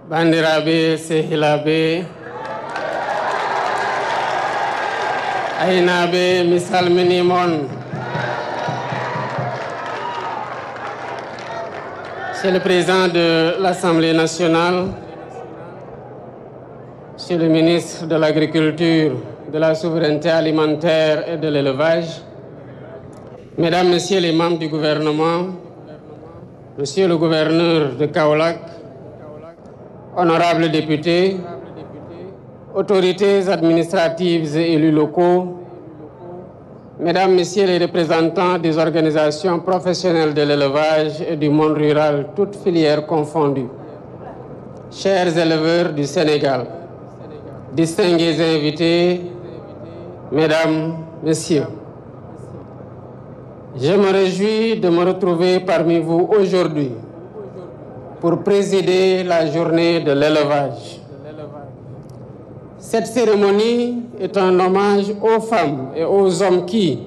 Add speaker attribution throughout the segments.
Speaker 1: Bandirabe sehilabe Ainabe misalminimon. Monsieur le Président de l'Assemblée nationale, Monsieur le ministre de l'Agriculture, de la Souveraineté alimentaire et de l'Élevage, Mesdames, Messieurs les membres du gouvernement, Monsieur le gouverneur de Kaolack, honorables députés, autorités administratives et élus locaux, Mesdames, Messieurs les représentants des organisations professionnelles de l'élevage et du monde rural, toutes filières confondues, chers éleveurs du Sénégal, distingués invités, Mesdames, Messieurs, je me réjouis de me retrouver parmi vous aujourd'hui pour présider la journée de l'élevage. Cette cérémonie est un hommage aux femmes et aux hommes qui,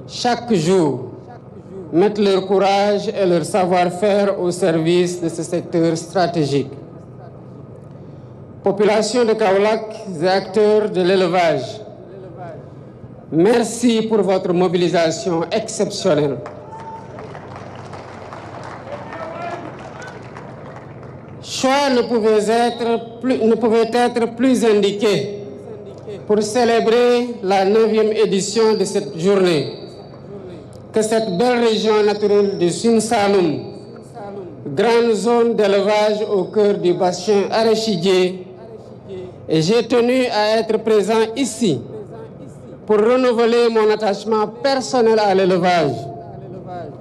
Speaker 1: chaque jour, mettent leur courage et leur savoir-faire au service de ce secteur stratégique. Population de Kaolack et acteurs de l'élevage, merci pour votre mobilisation exceptionnelle. Choix ne pouvait être plus indiqué pour célébrer la 9e édition de cette journée que cette belle région naturelle du Sine Saloum, grande zone d'élevage au cœur du bassin arachidier. Et j'ai tenu à être présent ici pour renouveler mon attachement personnel à l'élevage,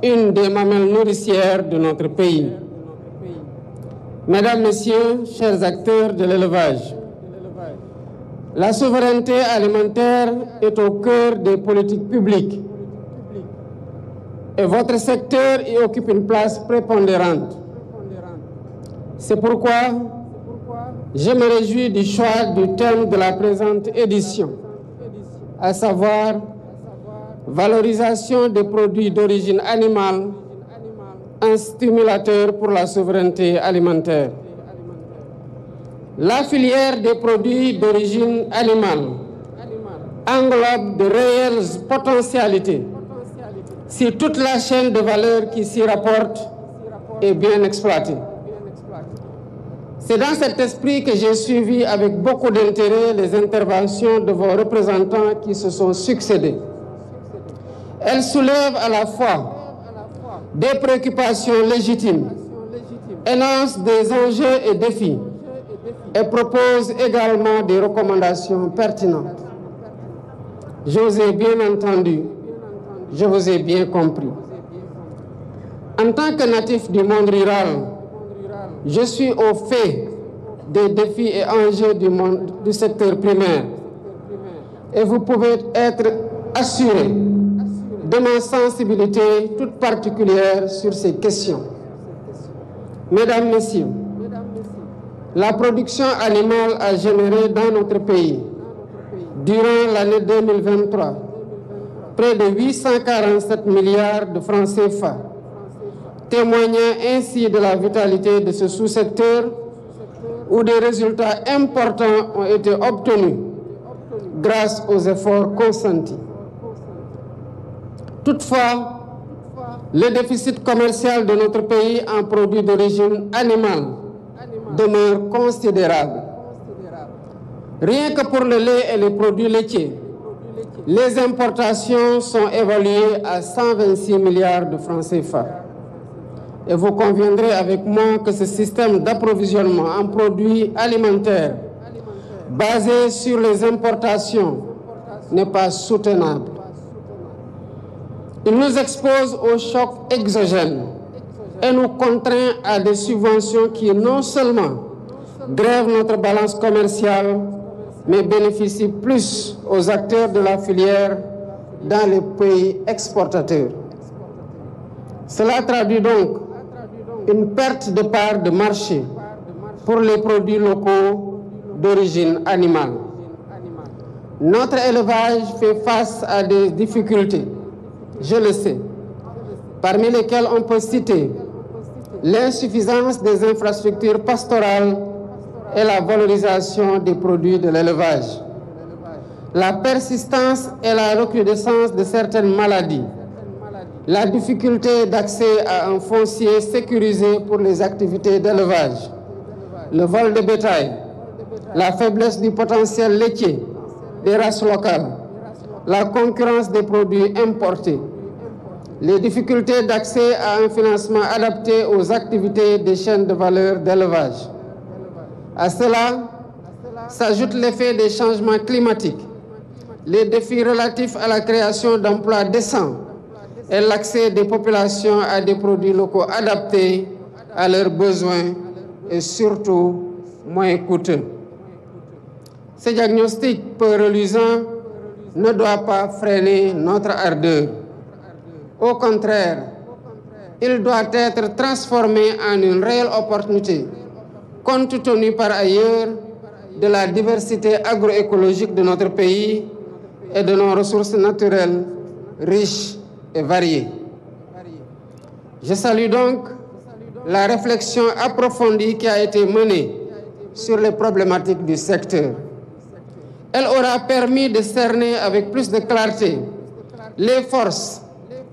Speaker 1: une des mamelles nourricières de notre pays. Mesdames, Messieurs, chers acteurs de l'élevage, la souveraineté alimentaire est au cœur des politiques publiques et votre secteur y occupe une place prépondérante. C'est pourquoi je me réjouis du choix du thème de la présente édition, à savoir valorisation des produits d'origine animale, un stimulateur pour la souveraineté alimentaire. La filière des produits d'origine animale englobe de réelles potentialités si toute la chaîne de valeur qui s'y rapporte est bien exploitée. C'est dans cet esprit que j'ai suivi avec beaucoup d'intérêt les interventions de vos représentants qui se sont succédés. Elles soulèvent à la fois des préoccupations légitimes, énoncent des enjeux et défis et proposent également des recommandations pertinentes. Je vous ai bien entendu, je vous ai bien compris. En tant que natif du monde rural, je suis au fait des défis et enjeux du secteur primaire et vous pouvez être assurés de ma sensibilité toute particulière sur ces questions. Mesdames, Messieurs, la production animale a généré dans notre pays, durant l'année 2023, près de 847 milliards de francs CFA, témoignant ainsi de la vitalité de ce sous-secteur où des résultats importants ont été obtenus grâce aux efforts consentis. Toutefois, le déficit commercial de notre pays en produits d'origine animale demeure considérable. Rien que pour le lait et les produits laitiers, les importations sont évaluées à 126 milliards de francs CFA. Et vous conviendrez avec moi que ce système d'approvisionnement en produits alimentaires basé sur les importations n'est pas soutenable. Il nous expose aux chocs exogènes et nous contraint à des subventions qui non seulement grèvent notre balance commerciale, mais bénéficient plus aux acteurs de la filière dans les pays exportateurs. Cela traduit donc une perte de part de marché pour les produits locaux d'origine animale. Notre élevage fait face à des difficultés, je le sais, parmi lesquelles on peut citer l'insuffisance des infrastructures pastorales et la valorisation des produits de l'élevage, la persistance et la recrudescence de certaines maladies, la difficulté d'accès à un foncier sécurisé pour les activités d'élevage, le vol de bétail, la faiblesse du potentiel laitier des races locales, la concurrence des produits importés, les difficultés d'accès à un financement adapté aux activités des chaînes de valeur d'élevage. À cela s'ajoute l'effet des changements climatiques, les défis relatifs à la création d'emplois décents et l'accès des populations à des produits locaux adaptés à leurs besoins et surtout moins coûteux. Ce diagnostic peu reluisant ne doit pas freiner notre ardeur. Au contraire, il doit être transformé en une réelle opportunité, compte tenu par ailleurs de la diversité agroécologique de notre pays et de nos ressources naturelles riches et variées. Je salue donc la réflexion approfondie qui a été menée sur les problématiques du secteur. Elle aura permis de cerner avec plus de clarté les forces,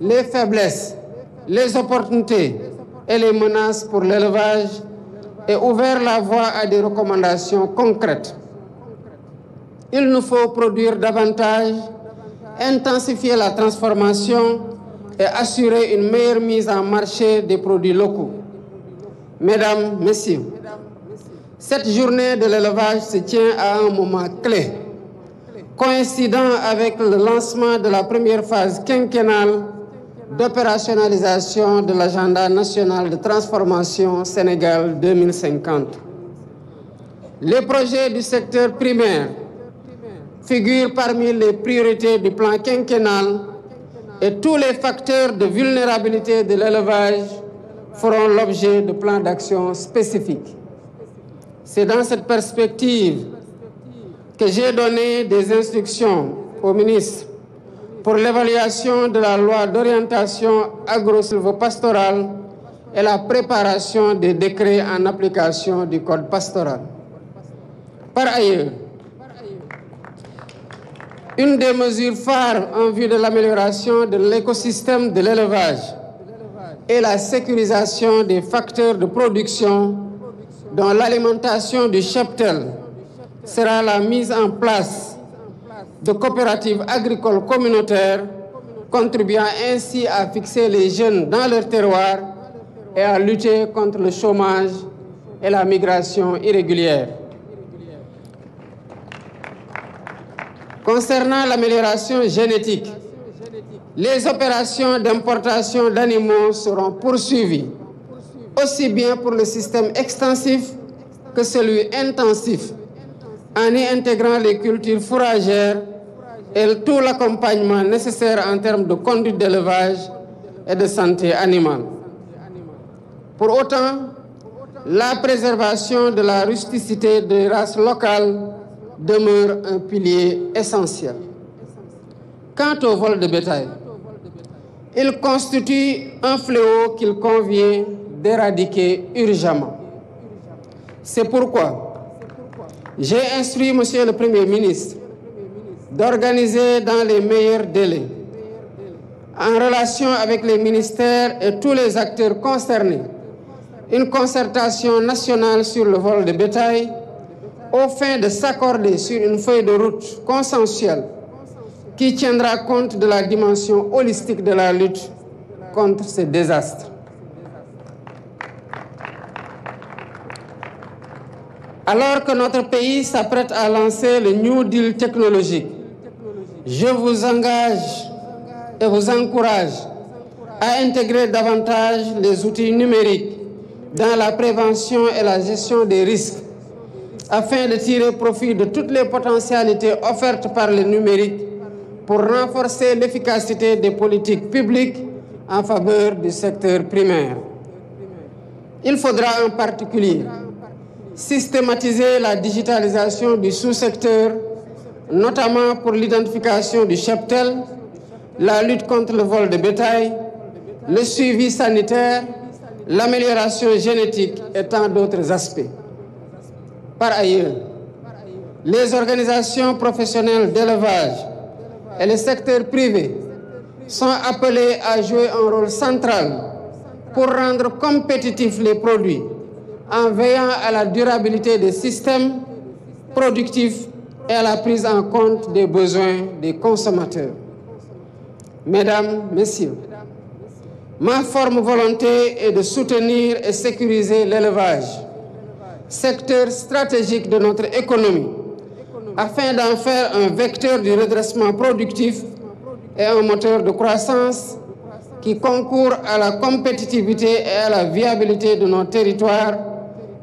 Speaker 1: les faiblesses, les opportunités et les menaces pour l'élevage et ouvert la voie à des recommandations concrètes. Il nous faut produire davantage, intensifier la transformation et assurer une meilleure mise en marché des produits locaux. Mesdames, Messieurs, cette journée de l'élevage se tient à un moment clé, coïncidant avec le lancement de la première phase quinquennale d'opérationnalisation de l'agenda national de transformation Sénégal 2050. Les projets du secteur primaire figurent parmi les priorités du plan quinquennal et tous les facteurs de vulnérabilité de l'élevage feront l'objet de plans d'action spécifiques. C'est dans cette perspective que j'ai donné des instructions au ministre pour l'évaluation de la loi d'orientation agro-sylvo-pastorale et la préparation des décrets en application du code pastoral. Par ailleurs, une des mesures phares en vue de l'amélioration de l'écosystème de l'élevage est la sécurisation des facteurs de production dont l'alimentation du cheptel sera la mise en place de coopératives agricoles communautaires contribuant ainsi à fixer les jeunes dans leur terroir et à lutter contre le chômage et la migration irrégulière. Concernant l'amélioration génétique, les opérations d'importation d'animaux seront poursuivies, aussi bien pour le système extensif que celui intensif, en y intégrant les cultures fourragères et tout l'accompagnement nécessaire en termes de conduite d'élevage et de santé animale. Pour autant, la préservation de la rusticité des races locales demeure un pilier essentiel. Quant au vol de bétail, il constitue un fléau qu'il convient d'éradiquer urgemment. C'est pourquoi j'ai instruit Monsieur le Premier ministre d'organiser dans les meilleurs délais, en relation avec les ministères et tous les acteurs concernés, une concertation nationale sur le vol de bétail au fin de s'accorder sur une feuille de route consensuelle qui tiendra compte de la dimension holistique de la lutte contre ces désastres. Alors que notre pays s'apprête à lancer le New Deal technologique, je vous engage et vous encourage à intégrer davantage les outils numériques dans la prévention et la gestion des risques, afin de tirer profit de toutes les potentialités offertes par le numérique pour renforcer l'efficacité des politiques publiques en faveur du secteur primaire. Il faudra en particulier systématiser la digitalisation du sous-secteur, notamment pour l'identification du cheptel, la lutte contre le vol de bétail, le suivi sanitaire, l'amélioration génétique et tant d'autres aspects. Par ailleurs, les organisations professionnelles d'élevage et le secteur privé sont appelés à jouer un rôle central pour rendre compétitifs les produits en veillant à la durabilité des systèmes productifs et à la prise en compte des besoins des consommateurs. Mesdames, Messieurs, ma ferme volonté est de soutenir et sécuriser l'élevage, secteur stratégique de notre économie, afin d'en faire un vecteur du redressement productif et un moteur de croissance qui concourt à la compétitivité et à la viabilité de nos territoires,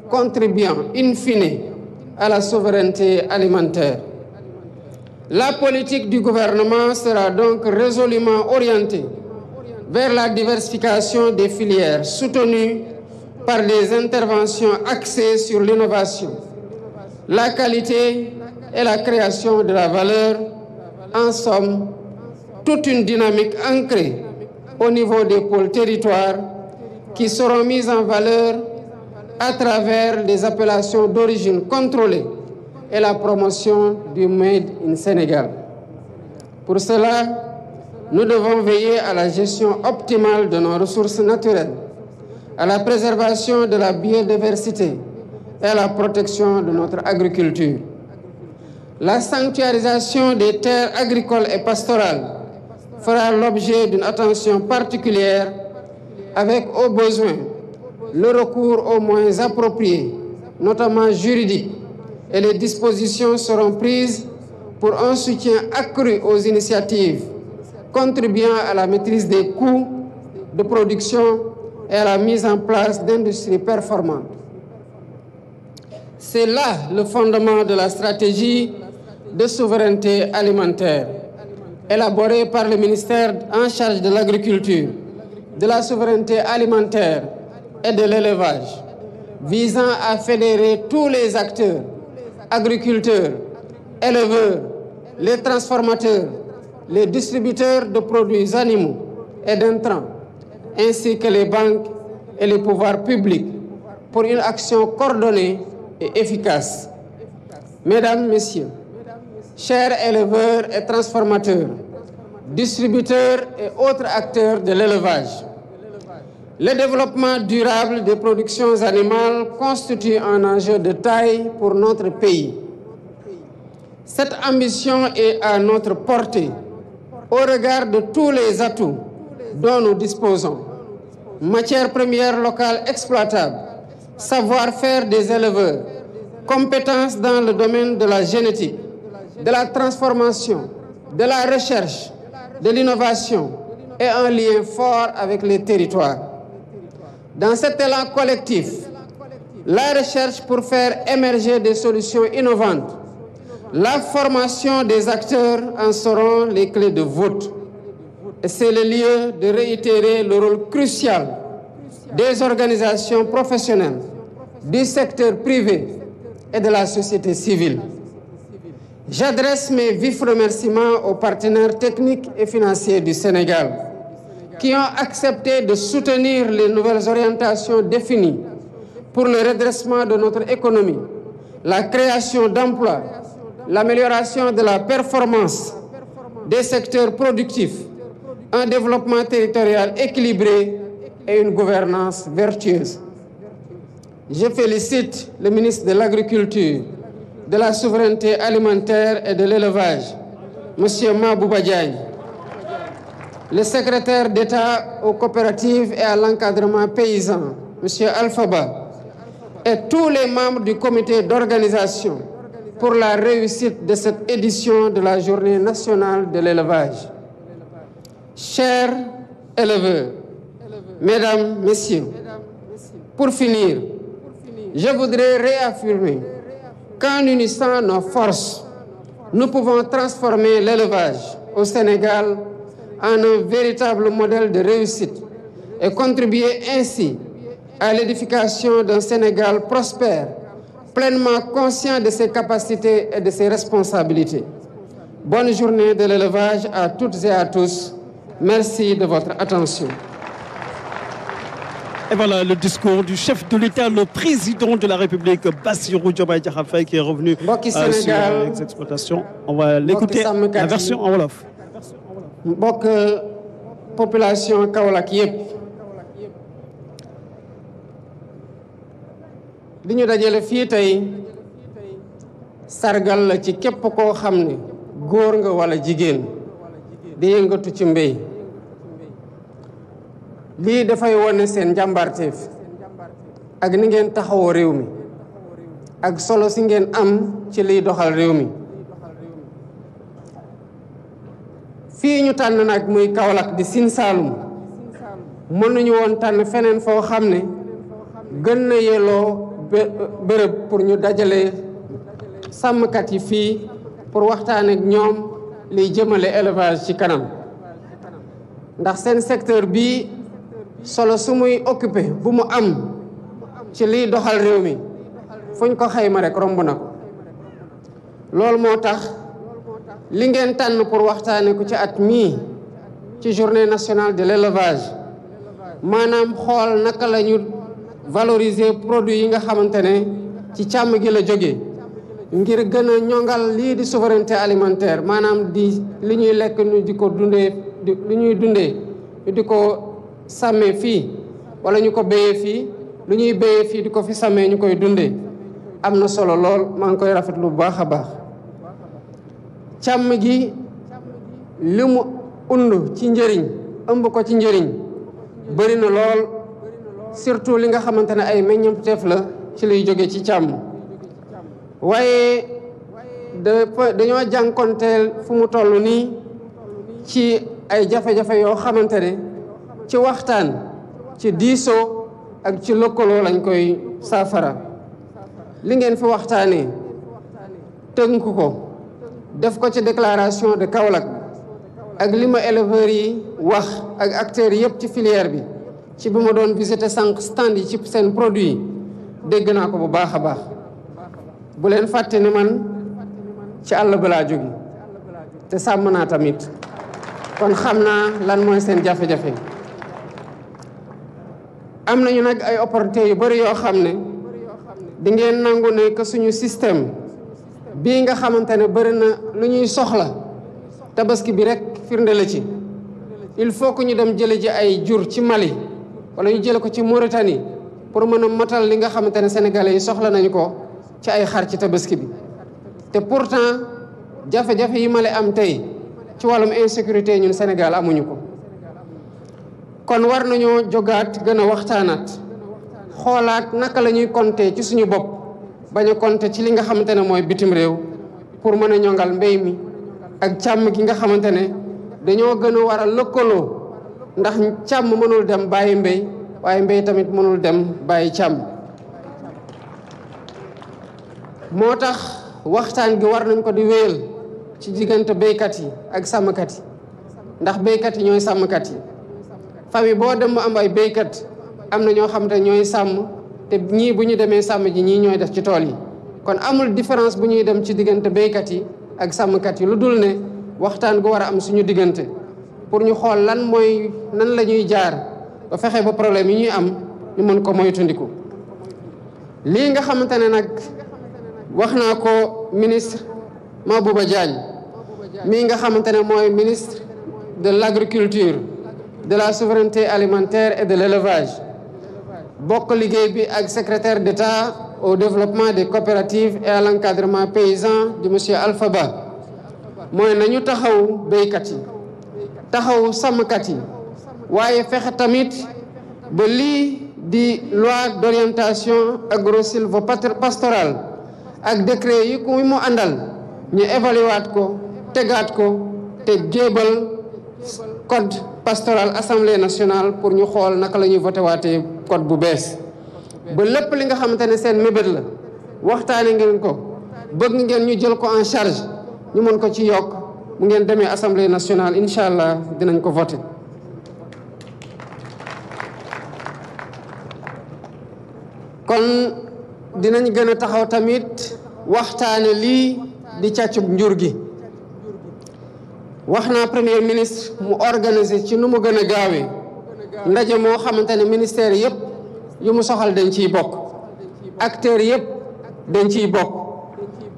Speaker 1: contribuant in fine à la souveraineté alimentaire. La politique du gouvernement sera donc résolument orientée vers la diversification des filières soutenues par des interventions axées sur l'innovation, la qualité et la création de la valeur, en somme, toute une dynamique ancrée au niveau des pôles territoires qui seront mises en valeur à travers les appellations d'origine contrôlée et la promotion du Made in Sénégal. Pour cela, nous devons veiller à la gestion optimale de nos ressources naturelles, à la préservation de la biodiversité et à la protection de notre agriculture. La sanctuarisation des terres agricoles et pastorales fera l'objet d'une attention particulière avec, au besoin, le recours aux moyens appropriés, notamment juridiques, et les dispositions seront prises pour un soutien accru aux initiatives contribuant à la maîtrise des coûts de production et à la mise en place d'industries performantes. C'est là le fondement de la stratégie de souveraineté alimentaire, élaborée par le ministère en charge de l'agriculture, de la souveraineté alimentaire et de l'élevage, visant à fédérer tous les acteurs, agriculteurs, éleveurs, les transformateurs, les distributeurs de produits animaux et d'intrants, ainsi que les banques et les pouvoirs publics, pour une action coordonnée et efficace. Mesdames, Messieurs, chers éleveurs et transformateurs, distributeurs et autres acteurs de l'élevage, le développement durable des productions animales constitue un enjeu de taille pour notre pays. Cette ambition est à notre portée au regard de tous les atouts dont nous disposons. Matières premières locales exploitables, savoir-faire des éleveurs, compétences dans le domaine de la génétique, de la transformation, de la recherche, de l'innovation et un lien fort avec les territoires. Dans cet élan collectif, la recherche pour faire émerger des solutions innovantes, la formation des acteurs en seront les clés de voûte. Et c'est le lieu de réitérer le rôle crucial des organisations professionnelles, du secteur privé et de la société civile. J'adresse mes vifs remerciements aux partenaires techniques et financiers du Sénégal qui ont accepté de soutenir les nouvelles orientations définies pour le redressement de notre économie, la création d'emplois, l'amélioration de la performance des secteurs productifs, un développement territorial équilibré et une gouvernance vertueuse. Je félicite le ministre de l'Agriculture, de la Souveraineté alimentaire et de l'Élevage, M. Mabouba Diagne, le secrétaire d'État aux coopératives et à l'encadrement paysan, M. Alphaba, et tous les membres du comité d'organisation pour la réussite de cette édition de la Journée nationale de l'élevage. Chers éleveurs, Mesdames, Messieurs, pour finir, je voudrais réaffirmer qu'en unissant nos forces, nous pouvons transformer l'élevage au Sénégal en un véritable modèle de réussite et contribuer ainsi à l'édification d'un Sénégal prospère, pleinement conscient de ses capacités et de ses responsabilités. Bonne journée de l'élevage à toutes et à tous. Merci de votre attention.
Speaker 2: Et voilà le discours du chef de l'État, le président de la République, Bassirou Diomaye Diakhar Faye, qui est revenu sur les exploitations. On va l'écouter, la version en wolof.
Speaker 1: Mbokk population Kaolack yépp di ñu dajale fii tey sargal la ci képp koo xam ne góor nga wala jigéen di yëngatu ci mbéy lii dafay wone seen njàmbaarteef ak ni ngeen taxawoo réew mi ak solo si ngeen am ci liy doxal réew mi fii ñu tànn nag muy Kaolack di Sine Saloum mënuñu woon tànn feneen foo xam ne gën na yelloo bërëb pour ñu dajale sàmmkat yi fii pour waxtaan ak ñoom liy jëmale élevage ci kanam ndax seen secteur bii solo su muy occupé bu mu am ci liy doxal réew mi fuñ ko xayma rek romb na ko loolu moo tax li ngeen tànn pour waxtaane ko ci at mii ci journée nationale de l'élevage maanaam xool naka la ñu valoriser produits yi nga xamante ne ci càmm gi la jógee ngir gën a ñongal lii di souveraineté alimentaire maanaam di li ñuy lekk ñu di ko dundee li ñuy dundee ñu di ko sàmmee fii wala ñu ko béyee fii lu ñuy béyee fii di ko fi sàmmee ñu koy dundee am na solo lool maa ngi koy rafetlu bu baax a baax càmm gi li mu und ci njëriñ ëmb ko ci njëriñ bëri na lool surtout li nga xamante ne ay meññeef la ci liy jóge ci càmm waaye dañoo jànkonteel fu mu toll nii ci ay jafe-jafe yoo xamante ne ci waxtaan ci diisoo ak ci lëkkaloo lañ koy saafara li ngeen fi waxtaanee tënk ko def ko ci déclaration de Kaolack ak li ma éleveurs yi wax ak acteurs yëpp ci filière bi ci bi ma doon visiter sànq stand yi ci seen produit yi dégg naa ko bu baax a baax bu leen fàtte ni man ci àll ba laa jóge te sàmm naa tamit kon xam naa lan mooy seen jafe-jafe am nañu nag ay opportunités yu bari yoo xam ne di ngeen nangu ne que suñu système bii nga xamante ne bari na lu ñuy soxla tabaski bi rek firnde la ci il faut que ñu dem jële ji ay jur ci Mali wala ñu jële ko ci Mauritanie pour mën a matal li nga xamante ne sénégalais yi soxla nañu ko ci ay xar ci tabaski bi te pourtant jafe-jafe yi Mali am tey ci wàllum insécurité ñun Sénégal amuñu ko kon war nañoo jógaat gën a waxtaanaat xoolaat naka la ñuy compter ci suñu bopp bañ a compter ci li nga xamante ne mooy bitim réew pour mën a ñongal mbéy mi ak càmm gi nga xamante ne dañoo gën a war a lëkkaloo ndax càmm mënul dem bàyyi mbéy waaye mbéy tamit mënul dem bàyyi càmm moo tax waxtaan gi war nañ ko di wéyal ci diggante béykat yi ak sàmmkat yi ndax béykat yi ñooy sàmmkat yi famille boo dem mu am ay béykat am na ñoo xam te ñooy sàmm te ñii bu ñu demee sàmm ji ñii ñooy def ci tool yi kon amul différence bu ñuy dem ci diggante béykat yi ak sàmmkat yi lu dul ne waxtaan gu war a am suñu diggante pour ñu xool lan mooy nan la ñuy jaar ba fexe ba problème yi ñuy am ñu mën ko moytandiku lii nga xamante ne nag wax naa ko ministre Mabouba Diagne mii nga xamante ne mooy ministre de l'agriculture de la souveraineté alimentaire et de l'élevage bokk liggéey bi ak secrétaire d'État au développement des coopératives et à l'encadrement paysan di monsieur Alpha Ba mooy nañu taxaw béykat yi taxaw sàmmkat yi waaye fexe tamit ba lii di loi d'orientation agro-sylvo-pastorale ak décret yi ku mu àndal ñu évaluer ko tegaat ko te jébal code pastoral assemblée nationale pour ñu xool naka la ñuy voté waatee code bu bees ba lépp li nga xamante ne seen mébét la waxtaane ngeen ko bëgg ngeen ñu jël ko en charge ñu mën ko ci yokk mu ngeen demee assemblée nationale incha allah dinañ ko voté kon dinañ gën a taxaw tamit waxtaane lii di càccub njur gi wax naa premier ministre mu organiser ci nu mu gën a gaawee ndaje moo xamante ne ministère yëpp yu mu soxal dañ ciy bokk acteurs yëpp dañ ciy bokk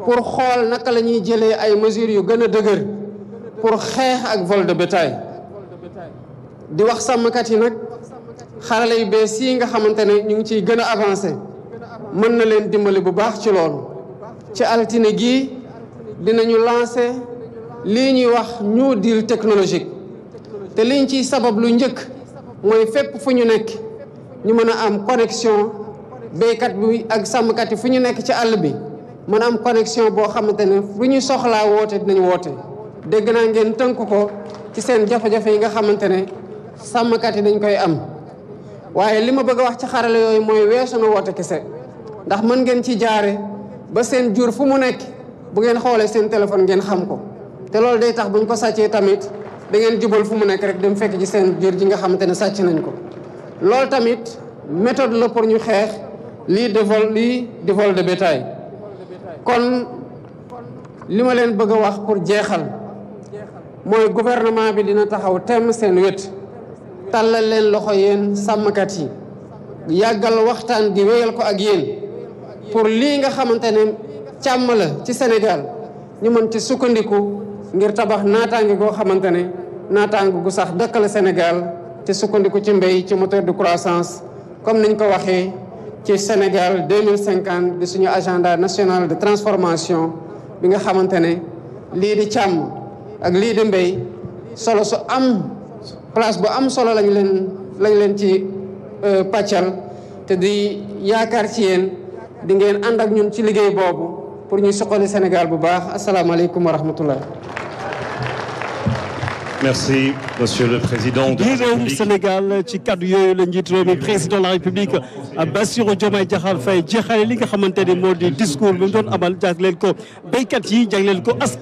Speaker 1: pour xool naka la ñuy jëlee ay mesures yu gën a dëgër pour xeex ak vol de bétail di wax sàmmkat yi nag xarala yu bees yi nga xamante ne ñu ngi ciy gën a avancé mën na leen dimbali bu baax ci loolu ci altine gii dinañu lancé lii ñuy wax New Deal technologique te liñ ciy sabab lu njëkk mooy fépp fu ñu nekk ñu mën a am connexion béykat bi ak sàmmkat yi fu ñu nekk ci àll bi mën a am connexion boo xamante ne fu ñu soxlaa woote dinañ woote dégg naa ngeen tënk ko ci seen jafe-jafe yi nga xamante ne sàmmkat yi dañ koy am waaye li ma bëgg a wax ci xarala yooyu mooy weesu na woote kese ndax mën ngeen ci jaare ba seen jur fu mu nekk bu ngeen xoolee seen téléphone ngeen xam ko te loolu day tax buñ ko sàccee tamit da ngeen jubal fu mu nekk rek dem fekk ci seen jur ji nga xamante ne sàcc nañ ko loolu tamit méthode la pour ñu xeex lii di vol de bétail kon li ma leen bëgg a wax pour jeexal mooy gouvernement bi dina taxaw temm seen wet tàllal leen loxo yéen sàmmkat yi yàggal waxtaan gi wéyal ko ak yéen pour lii nga xamante ne càmm la ci Sénégal ñu mën ci sukkandiku ngir tabax naataange goo xamante ne naataange gu sax dëkk la Sénégal te sukkandiku ci mbéy ci moteur de croissance comme niñ ko waxee ci Sénégal 2050 di suñu agenda national de transformation bi nga xamante ne lii di càmm ak lii di mbéy solo su am place bu am solo lañ leen ci pàccal te di yaakaar ci yéen di ngeen ànd ak ñun ci liggéey boobu pour ñu suqali Sénégal bu baax asalaamaaleykum wa rahmatullah.
Speaker 3: Merci, Monsieur le Président de la République.
Speaker 2: Sénégal ci kaddu yooyu la njiitu réew mi président de la République Bassirou Diomaye Diakhar Faye jeexale li nga xamante ne moo di discours bi mu doon amal jagleel ko béykat yi jagleel ko askan